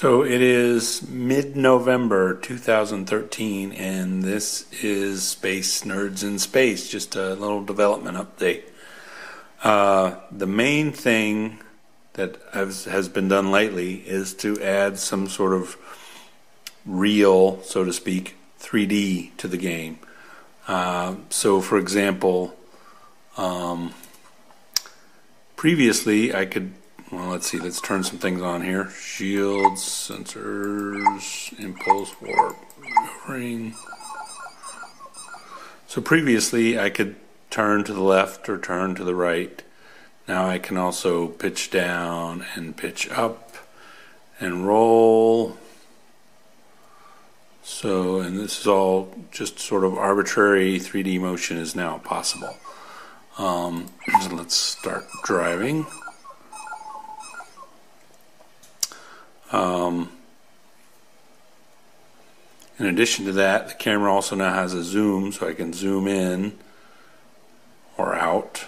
So it is mid-November 2013, and this is Space Nerds in Space, just a little development update. The main thing that has been done lately is to add some sort of real, so to speak, 3D to the game. So for example, previously I could, let's turn some things on here. Shields, sensors, impulse, warp, maneuvering. So previously I could turn to the left or turn to the right. Now I can also pitch down and pitch up and roll. So, and this is all just sort of arbitrary 3D motion is now possible. So let's start driving. In addition to that, the camera also now has a zoom, so I can zoom in or out.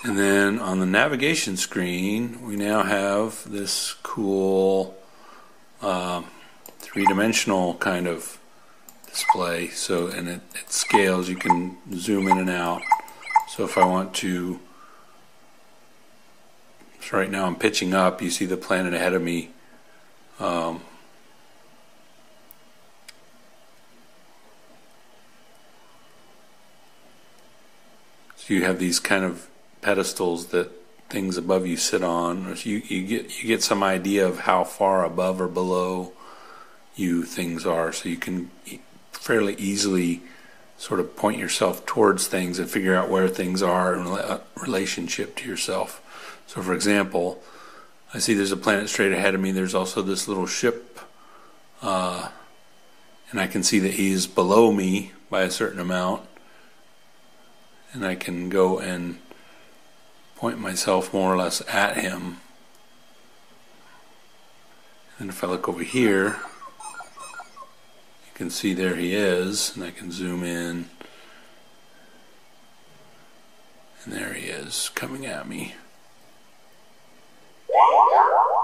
And then on the navigation screen, we now have this cool three-dimensional kind of display. So, and it scales. You can zoom in and out. So if I want to, so right now I'm pitching up. You see the planet ahead of me. So you have these kind of pedestals that things above you sit on. You get some idea of how far above or below you things are, so you can fairly easily sort of point yourself towards things and figure out where things are in relationship to yourself. So for example, I see there's a planet straight ahead of me. There's also this little ship, and I can see that he's below me by a certain amount, and I can go and point myself more or less at him. And if I look over here, you can see there he is, and I can zoom in, and there he is coming at me.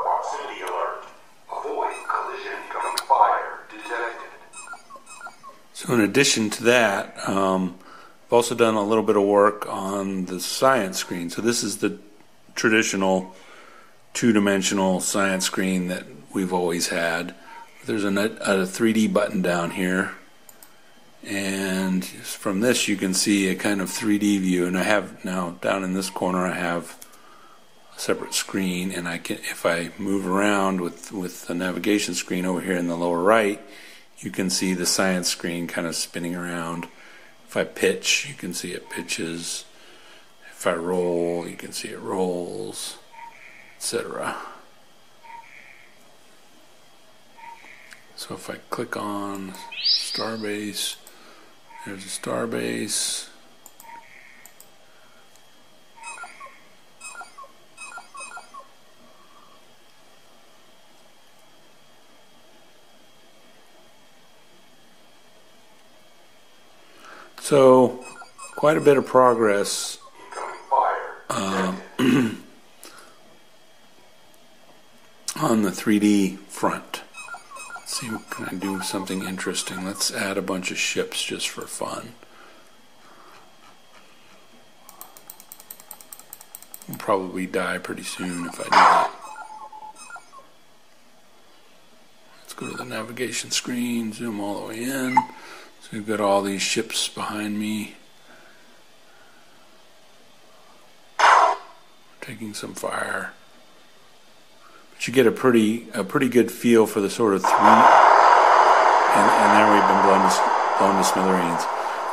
Proximity alert. Avoid collision incoming fire detected. So in addition to that, I've also done a little bit of work on the science screen. So this is the traditional two-dimensional science screen that we've always had. There's a 3D button down here, and from this you can see a kind of 3D view. And I have now down in this corner I have a separate screen, and I can, if I move around with the navigation screen over here in the lower right, you can see the science screen kind of spinning around. If I pitch, you can see it pitches. If I roll, you can see it rolls, etc. So if I click on Starbase, there's a Starbase. So, quite a bit of progress on the 3D front. Let's see, can I do something interesting? Let's add a bunch of ships just for fun. We'll probably die pretty soon if I do that. Let's go to the navigation screen, zoom all the way in. So we've got all these ships behind me, taking some fire. But you get a pretty good feel for the sort of and there we've been blown to smithereens.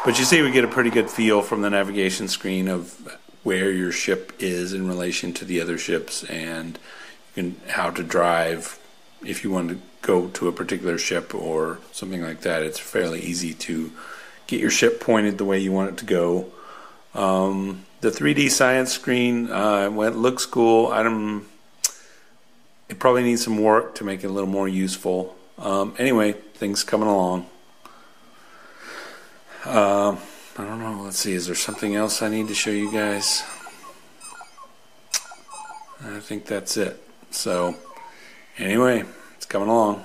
But you see, we get a pretty good feel from the navigation screen of where your ship is in relation to the other ships, and how to drive if you want to go to a particular ship or something like that. It's fairly easy to get your ship pointed the way you want it to go. The 3D science screen, it looks cool. It probably needs some work to make it a little more useful. Anyway, things coming along. I don't know. Let's see. Is there something else I need to show you guys? I think that's it. So anyway, it's coming along.